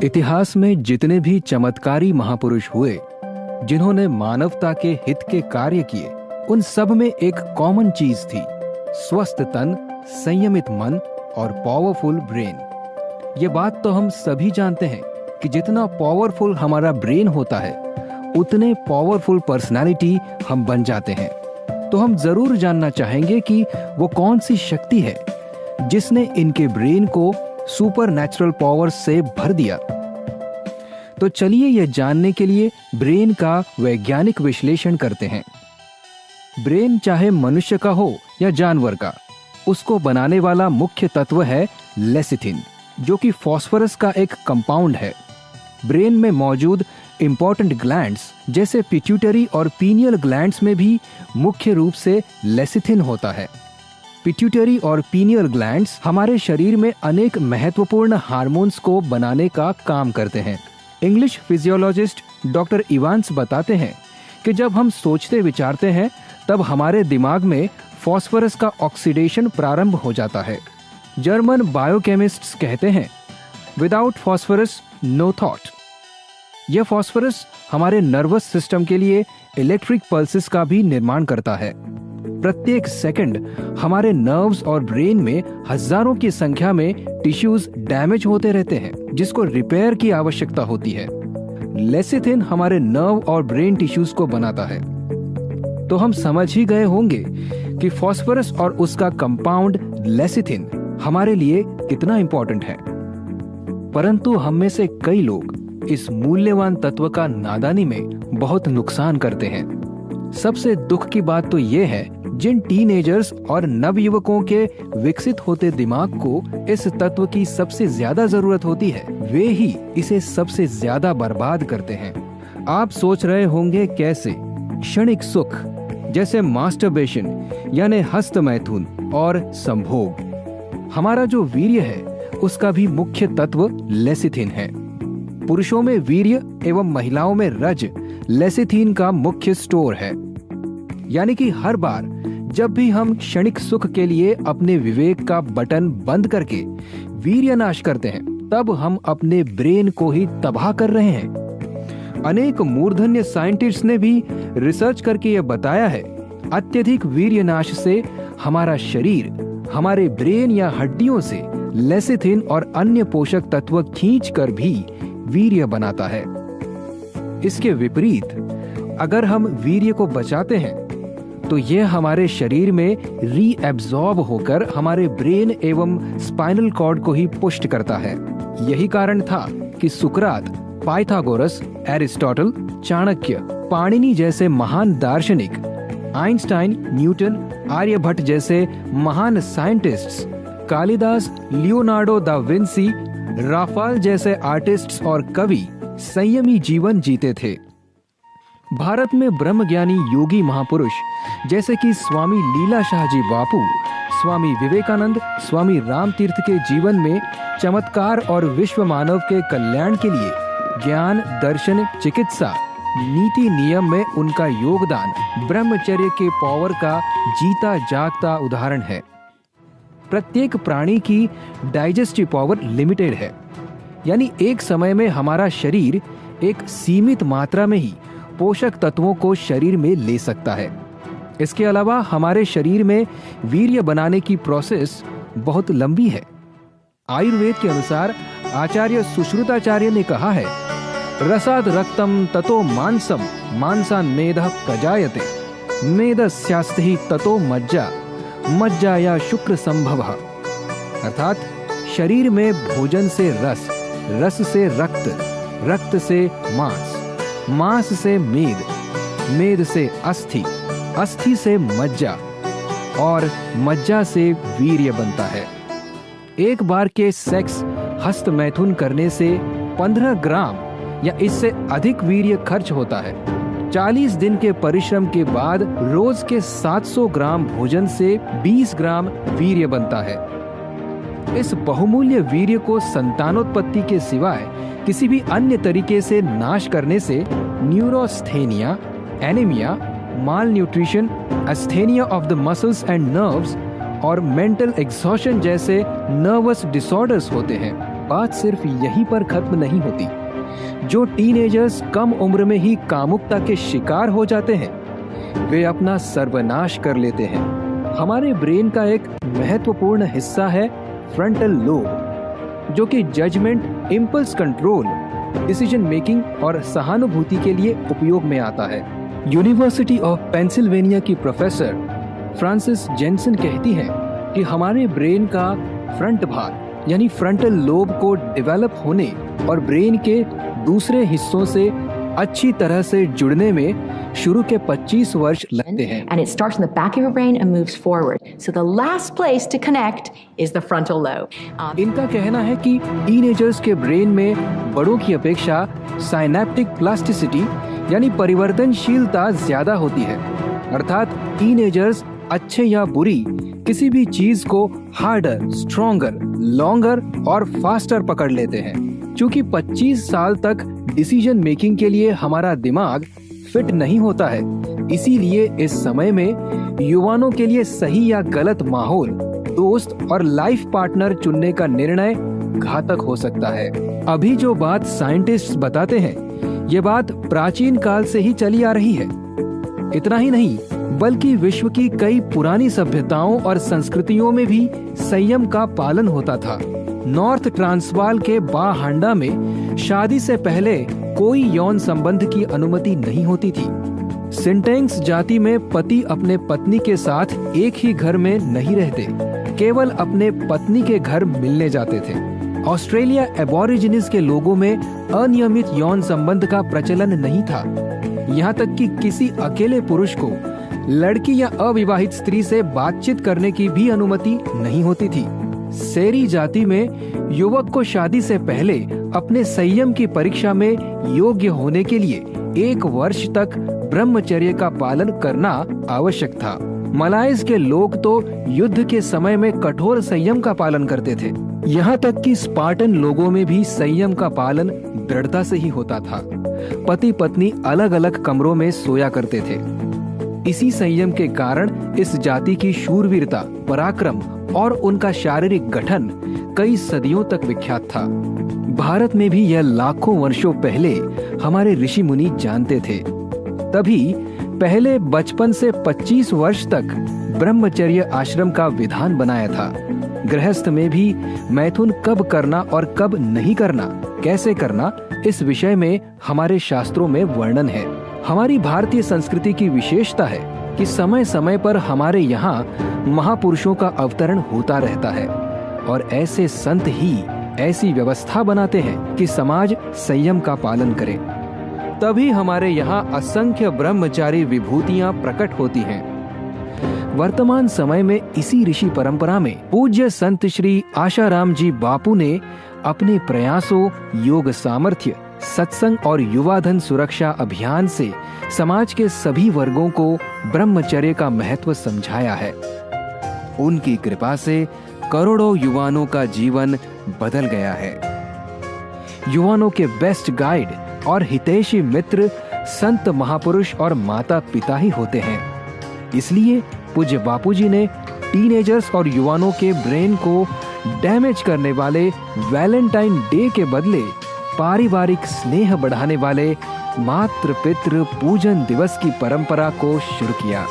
इतिहास में जितने भी चमत्कारी महापुरुष हुए जिन्होंने मानवता के हित के कार्य किए, उन सब में एक कॉमन चीज थी: स्वस्थ तन, संयमित मन और पावरफुल ब्रेन। ये बात तो हम सभी जानते हैं कि जितना पावरफुल हमारा ब्रेन होता है उतने पावरफुल पर्सनालिटी हम बन जाते हैं। तो हम जरूर जानना चाहेंगे कि वो कौन सी शक्ति है जिसने इनके ब्रेन को सुपर नेचुरल पावर से भर दिया। तो चलिए यह जानने के लिए ब्रेन का वैज्ञानिक विश्लेषण करते हैं। ब्रेन चाहे मनुष्य का हो या जानवर का, उसको बनाने वाला मुख्य तत्व है लेसिथिन, जो कि फास्फोरस का एक कंपाउंड है। ब्रेन में मौजूद इंपॉर्टेंट ग्लैंड्स जैसे पिट्यूटरी और पीनियल ग्लैंड्स में भी मुख्य रूप से लेसिथिन होता है। पिट्यूटरी और पीनियल ग्लैंड्स हमारे शरीर में अनेक महत्वपूर्ण हार्मोन्स को बनाने का काम करते हैं। इंग्लिश फिजियोलॉजिस्ट डॉक्टर इवांस बताते हैं कि जब हम सोचते विचारते हैं तब हमारे दिमाग में फास्फोरस का ऑक्सीडेशन प्रारंभ हो जाता है। जर्मन बायोकेमिस्ट्स कहते हैं, विदाउट फास्फोरस नो थॉट। यह फास्फोरस हमारे नर्वस सिस्टम के लिए इलेक्ट्रिक पल्सेस का भी निर्माण करता है। प्रत्येक सेकंड हमारे नर्व्स और ब्रेन में हजारों की संख्या में टिश्यूज डैमेज होते रहते हैं, जिसको रिपेयर की आवश्यकता होती है। लेसिथिन हमारे नर्व और ब्रेन टिश्यूज को बनाता है। तो हम समझ ही गए होंगे कि फास्फोरस और उसका कंपाउंड लेसिथिन हमारे लिए कितना इंपॉर्टेंट है। परंतु हम में से कई लोग इस मूल्यवान तत्व का नादानी में बहुत नुकसान करते हैं। सबसे दुख की बात तो यह है, जिन टीनेजर्स और नवयुवकों के विकसित होते दिमाग को इस तत्व की सबसे ज्यादा जरूरत होती है, वे ही इसे सबसे ज्यादा बर्बाद करते हैं। आप सोच रहे होंगे कैसे? क्षणिक सुख जैसे मास्टरबेशन यानी हस्त मैथुन और संभोग। हमारा जो वीर्य है उसका भी मुख्य तत्व लेसिथिन है। पुरुषों में वीर्य एवं महिलाओं में रज लेसिथिन का मुख्य स्टोर है। यानी कि हर बार जब भी हम क्षणिक सुख के लिए अपने विवेक का बटन बंद करके वीर्य नाश करते हैं, तब हम अपने ब्रेन को ही तबाह कर रहे हैं। अनेक मूर्धन्य साइंटिस्ट ने भी रिसर्च करके यह बताया है, अत्यधिक वीर्य नाश से हमारा शरीर हमारे ब्रेन या हड्डियों से लेसिथिन और अन्य पोषक तत्व खींच कर भी वीर्य बनाता है। इसके विपरीत अगर हम वीर्य को बचाते हैं तो यह हमारे शरीर में रीएब्सॉर्ब होकर हमारे ब्रेन एवं स्पाइनल कॉर्ड को ही पुष्ट करता है। यही कारण था कि सुकरात, पाइथागोरस, एरिस्टोटल, चाणक्य, पाणिनि जैसे महान दार्शनिक, आइंस्टाइन, न्यूटन, आर्यभट्ट जैसे महान scientists, Kalidas, Leonardo da Vinci, Rafale जैसे आर्टिस्ट्स और कवि संयमी जीवन जीते थे। भारत में ब्रह्मज्ञानी योगी महापुरुष जैसे कि स्वामी लीलाशाह जी बापू, स्वामी विवेकानंद, स्वामी रामतीर्थ के जीवन में चमत्कार और विश्व मानव के कल्याण के लिए ज्ञान, दर्शन, चिकित्सा, नीति नियम में उनका योगदान ब्रह्मचर्य के पावर का जीता जागता उदाहरण है। प्रत्येक प्राणी की डाइजेस्टिव पावर लिमिटेड है, यानी एक समय में हमारा शरीर एक सीमित मात्रा में ही पोषक तत्वों को शरीर में ले सकता है। इसके अलावा हमारे शरीर में वीर्य बनाने की प्रोसेस बहुत लंबी है। आयुर्वेद के अनुसार आचार्य सुश्रुताचार्य ने कहा है, रसाद रक्तम ततो मांसम मांसान मेदः प्रजायते, मेदस्यास्ति ततो मज्जा, मज्जाया शुक्र संभवः। अर्थात शरीर में भोजन से रस, रस से रक्त, रक्त से मांस, मांस से मेद, मेद से अस्थि, अस्थि से मज्जा और मज्जा से वीर्य बनता है। एक बार के सेक्स हस्त मैथुन करने से 15 ग्राम या इससे अधिक वीर्य खर्च होता है। 40 दिन के परिश्रम के बाद रोज के 700 ग्राम भोजन से 20 ग्राम वीर्य बनता है। इस बहुमूल्य वीर्य को संतानोत्पत्ति के सिवाय किसी भी अन्य तरीके से नाश करने से neurasthenia, anaemia, malnutrition, asthenia of the muscles and nerves और मेंटल एग्जॉशन जैसे नर्वस डिसऑर्डर्स होते हैं। बात सिर्फ यहीं पर खत्म नहीं होती। जो टीनेजर्स कम उम्र में ही कामुकता के शिकार हो जाते हैं, वे अपना सर्वनाश कर लेते हैं। हमारे ब्रेन का एक महत्वपूर्ण हिस्सा है फ्रंटल लोब, जो कि judgement, impulse control, decision making और सहानुभूति के लिए उपयोग में आता है। यूनिवर्सिटी ऑफ पेंसिल्वेनिया की प्रोफेसर फ्रांसिस जेनसन कहती हैं कि हमारे ब्रेन का फ्रंट भाग यानी फ्रंटल लोब को डेवलप होने और ब्रेन के दूसरे हिस्सों से अच्छी तरह से जुड़ने में शुरू के 25 वर्ष लगते हैं। And it starts in the back of your brain and moves forward. So the last place to connect is the frontal lobe. इनका कहना है कि टीनेजर्स के ब्रेन में बड़ों की अपेक्षा साइनेप्टिक प्लास्टिसिटी यानी परिवर्तनशीलता ज्यादा होती है। अर्थात टीनेजर्स अच्छे या बुरी किसी भी चीज को हार्डर, स्ट्रॉन्गर, लॉन्गर और फास्टर पकड़ लेते हैं। चूंकि 25 साल तक डिसीजन मेकिंग के लिए हमारा दिमाग फिट नहीं होता है, इसीलिए इस समय में युवाओं के लिए सही या गलत माहौल, दोस्त और लाइफ पार्टनर चुनने का निर्णय घातक हो सकता है। अभी जो बात साइंटिस्ट्स बताते हैं, ये बात प्राचीन काल से ही चली आ रही है। इतना ही नहीं, बल्कि विश्व की कई पुरानी सभ्यताओं और संस्कृतियों में भी संयम का पालन होता था। नॉर्थ ट्रांसवाल के बाहांडा में शादी से पहले कोई यौन संबंध की अनुमति नहीं होती थी। सिंटेक्स जाति में पति अपने पत्नी के साथ एक ही घर में नहीं रहते, केवल अपने पत्नी के घर मिलने जाते थे। ऑस्ट्रेलिया एबोरिजिनिस के लोगों में अनियमित यौन संबंध का प्रचलन नहीं था। यहाँ तक कि किसी अकेले पुरुष को लड़की या अविवाहित स्त्री से बातचीत करने की भी अनुमति नहीं होती थी। सेरी जाति में युवक को शादी से पहले अपने संयम की परीक्षा में योग्य होने के लिए 1 वर्ष तक ब्रह्मचर्य का पालन करना आवश्यक था। मलायस के लोग तो युद्ध के समय में कठोर संयम का पालन करते थे। यहाँ तक कि स्पार्टन लोगों में भी संयम का पालन दृढ़ता से ही होता था। पति पत्नी अलग अलग कमरों में सोया करते थे। इसी संयम के कारण इस जाति की शूरवीरता, पराक्रम और उनका शारीरिक गठन कई सदियों तक विख्यात था। भारत में भी यह लाखों वर्षों पहले हमारे ऋषि मुनि जानते थे। तभी पहले बचपन से 25 वर्ष तक ब्रह्मचर्य आश्रम का विधान बनाया था। गृहस्थ में भी मैथुन कब करना और कब नहीं करना, कैसे करना, इस विषय में हमारे शास्त्रों में वर्णन है। हमारी भारतीय संस्कृति की विशेषता है कि समय समय पर हमारे यहाँ महापुरुषों का अवतरण होता रहता है और ऐसे संत ही ऐसी व्यवस्था बनाते हैं कि समाज संयम का पालन करे। तभी हमारे यहाँ असंख्य ब्रह्मचारी विभूतियां प्रकट होती हैं। वर्तमान समय में इसी ऋषि परंपरा में पूज्य संत श्री आशाराम जी बापू ने अपने प्रयासों, योग सामर्थ्य, सत्संग और युवाधन सुरक्षा अभियान से समाज के सभी वर्गों को ब्रह्मचर्य का महत्व समझाया है। उनकी कृपा से करोड़ों युवाओं का जीवन बदल गया है। युवाओं के बेस्ट गाइड और हितैषी मित्र संत, महापुरुष और माता पिता ही होते हैं। इसलिए पूज्य बापूजी ने टीनेजर्स और युवाओं के ब्रेन को डैमेज करने वाले वैलेंटाइन डे के बदले पारिवारिक स्नेह बढ़ाने वाले मातृ पितृ पूजन दिवस की परंपरा को शुरू किया।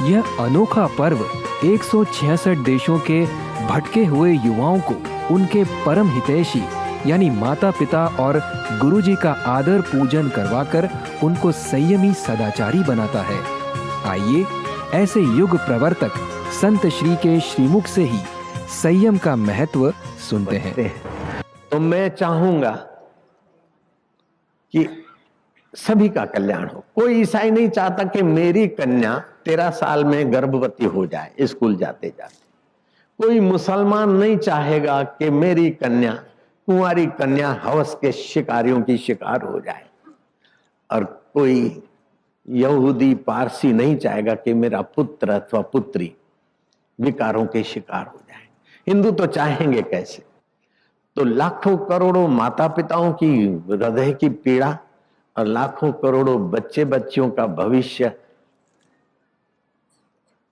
यह अनोखा पर्व 166 देशों के भटके हुए युवाओं को उनके परम हितैषी यानी माता पिता और गुरुजी का आदर पूजन करवाकर उनको संयमी सदाचारी बनाता है। आइए ऐसे युग प्रवर्तक संत श्री के श्रीमुख से ही संयम का महत्व सुनते हैं। तो मैं चाहूंगा कि सभी का कल्याण हो। कोई ईसाई नहीं चाहता कि मेरी कन्या 13 साल में गर्भवती हो जाए स्कूल जाते जाते। कोई मुसलमान नहीं चाहेगा कि मेरी कन्या, कुंवारी कन्या हवस के शिकारियों की शिकार हो जाए, और कोई यहूदी पारसी नहीं चाहेगा कि मेरा पुत्र अथवा पुत्री विकारों के शिकार हो जाए। हिंदू तो चाहेंगे कैसे? तो लाखों करोड़ों माता पिताओं की हृदय की पीड़ा और लाखों करोड़ों बच्चे बच्चियों का भविष्य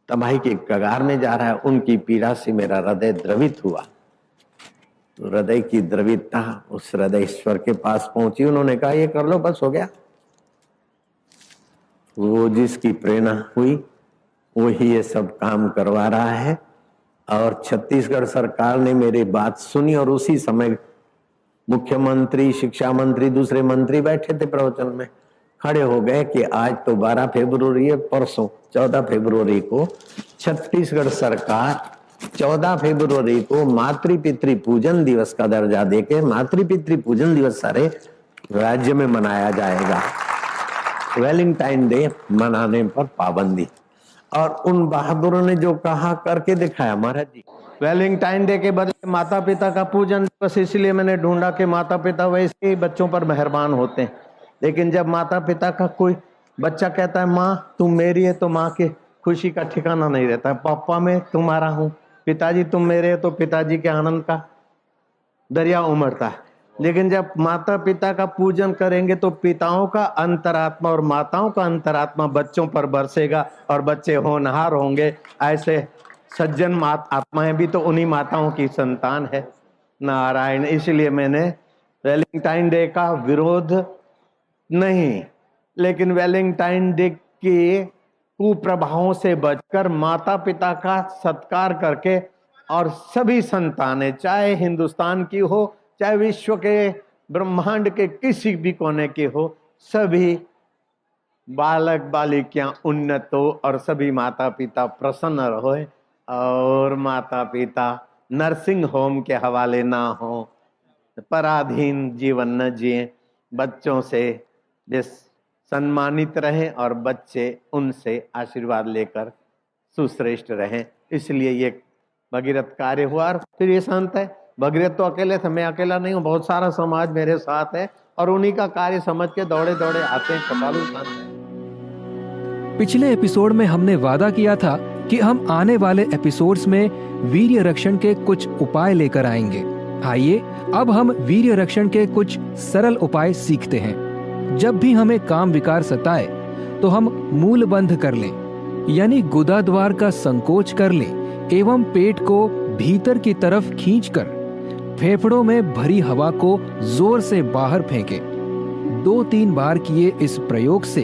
तबाही के कगार में जा रहा है। उनकी पीड़ा से मेरा हृदय द्रवित हुआ। तो हृदय की द्रवितता उस हृदयेश्वर के पास पहुंची। उन्होंने कहा ये कर लो, बस हो गया। वो जिसकी प्रेरणा हुई वही ये सब काम करवा रहा है। और छत्तीसगढ़ सरकार ने मेरी बात सुनी और उसी समय मुख्यमंत्री, शिक्षा मंत्री, दूसरे मंत्री बैठे थे प्रवचन में, खड़े हो गए कि आज तो 12 फरवरी है, परसों 14 फरवरी को छत्तीसगढ़ सरकार 14 फरवरी को मातृ पितृ पूजन दिवस का दर्जा देके मातृ पितृ पूजन दिवस सारे राज्य में मनाया जाएगा। वैलेंटाइन डे मनाने पर पाबंदी। और उन बहादुरों ने जो कहा करके दिखाया महाराज जी। वैलेंटाइन डे के बदले माता पिता का पूजन दिवस, इसलिए मैंने ढूंढा कि माता पिता वैसे ही बच्चों पर मेहरबान होते हैं, लेकिन जब माता पिता का कोई बच्चा कहता है माँ तुम मेरी है, तो माँ के खुशी का ठिकाना नहीं रहता है। पापा मैं तुम्हारा हूँ, पिताजी तुम मेरे, तो पिताजी के आनंद का दरिया उमड़ता है। लेकिन जब माता पिता का पूजन करेंगे तो पिताओं का अंतरात्मा और माताओं का अंतरात्मा बच्चों पर बरसेगा और बच्चे होनहार होंगे। ऐसे सज्जन आत्माएं भी तो उन्हीं माताओं की संतान है। नारायण। इसलिए मैंने वैलेंटाइन डे का विरोध नहीं, लेकिन वैलेंटाइन डे के कुप्रभावों से बचकर माता पिता का सत्कार करके और सभी संतानें, चाहे हिंदुस्तान की हो चाहे विश्व के ब्रह्मांड के किसी भी कोने की हो, सभी बालक बालिकाएं उन्नत हो और सभी माता पिता प्रसन्न रहो और माता पिता नर्सिंग होम के हवाले ना हो, पराधीन जीवन न जिए, बच्चों से सम्मानित रहें और बच्चे उनसे आशीर्वाद लेकर सुश्रेष्ठ रहें। इसलिए ये भगीरथ कार्य हुआ। और फिर ये संत है, भगीरथ तो अकेले थे, मैं अकेला नहीं हूँ, बहुत सारा समाज मेरे साथ है और उन्हीं का कार्य समझ के दौड़े दौड़े आते हैं। कृपालु संत है। पिछले एपिसोड में हमने वादा किया था कि हम आने वाले एपिसोड्स में वीर्य रक्षण के कुछ उपाय लेकर आएंगे। आइए अब हम वीर्य रक्षण के कुछ सरल उपाय सीखते हैं। जब भी हमें काम विकार सताए तो हम मूल बंध कर लें, यानी गुदा द्वार का संकोच कर लें एवं पेट को भीतर की तरफ खींचकर फेफड़ों में भरी हवा को जोर से बाहर फेंके। 2-3 बार किए इस प्रयोग से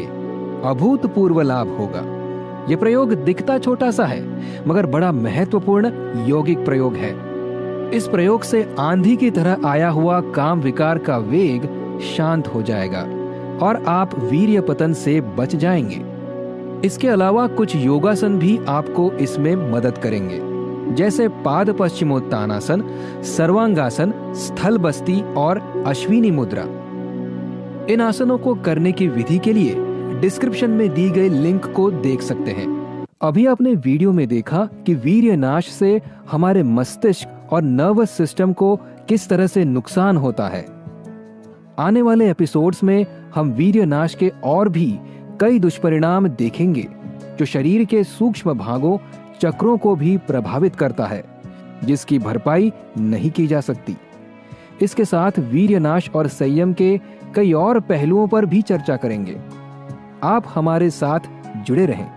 अभूतपूर्व लाभ होगा। यह प्रयोग दिखता छोटा सा है मगर बड़ा महत्वपूर्ण यौगिक प्रयोग है। इस प्रयोग से आंधी की तरह आया हुआ काम विकार का वेग शांत हो जाएगा और आप वीर्य पतन से बच जाएंगे। इसके अलावा कुछ योगासन भी आपको इसमें मदद करेंगे, जैसे पाद पश्चिमोत्तानासन, सर्वांगासन, स्थल बस्ती और अश्विनी मुद्रा। इन आसनों को करने की विधि के लिए डिस्क्रिप्शन में दी गई लिंक को देख सकते हैं। अभी आपने वीडियो में देखा कि वीर्य नाश से हमारे मस्तिष्क और नर्वस सिस्टम को किस तरह से नुकसान होता है। आने वाले एपिसोड्स में हम वीर्य नाश के और भी कई दुष्परिणाम देखेंगे जो शरीर के सूक्ष्म भागों, चक्रों को भी प्रभावित करता है, जिसकी भरपाई नहीं की जा सकती। इसके साथ वीर्यनाश और संयम के कई और पहलुओं पर भी चर्चा करेंगे। आप हमारे साथ जुड़े रहें।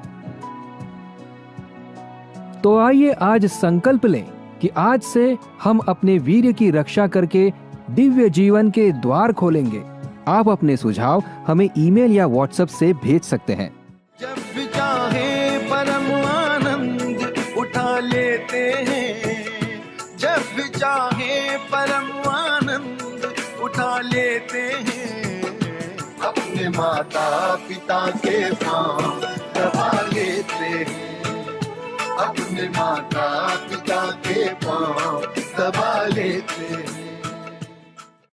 तो आइए आज संकल्प लें कि आज से हम अपने वीर्य की रक्षा करके दिव्य जीवन के द्वार खोलेंगे। आप अपने सुझाव हमें ईमेल या व्हाट्सएप से भेज सकते हैं। जब भी चाहे परम आनंद उठा लेते हैं, जब भी चाहे परम आनंद उठा लेते हैं, अपने माता पिता के पांव दबा लेते हैं, अपने माता पिता के पांव दबा लेते हैं।